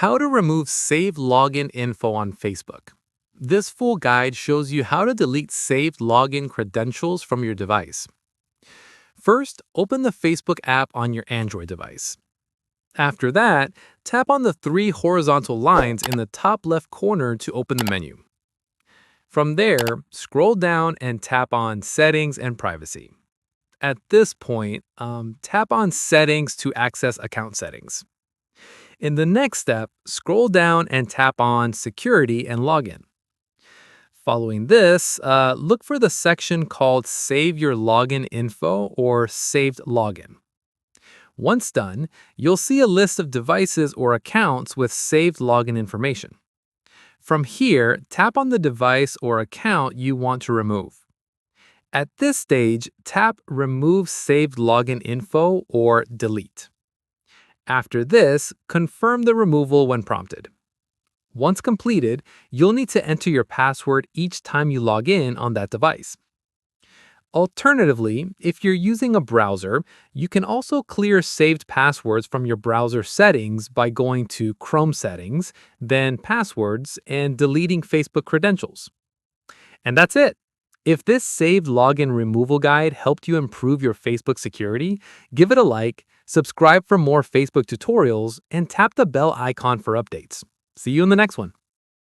How to remove saved login info on Facebook. This full guide shows you how to delete saved login credentials from your device. First, open the Facebook app on your Android device. After that, tap on the three horizontal lines in the top left corner to open the menu. From there, scroll down and tap on Settings and Privacy. At this point, tap on Settings to access account settings. In the next step, scroll down and tap on Security and Login. Following this, look for the section called Save Your Login Info or Saved Login. Once done, you'll see a list of devices or accounts with saved login information. From here, tap on the device or account you want to remove. At this stage, tap Remove Saved Login Info or Delete. After this, confirm the removal when prompted. Once completed, you'll need to enter your password each time you log in on that device. Alternatively, if you're using a browser, you can also clear saved passwords from your browser settings by going to Chrome Settings, then Passwords, and deleting Facebook credentials. And that's it. If this saved login removal guide helped you improve your Facebook security, give it a like, subscribe for more Facebook tutorials, and tap the bell icon for updates. See you in the next one.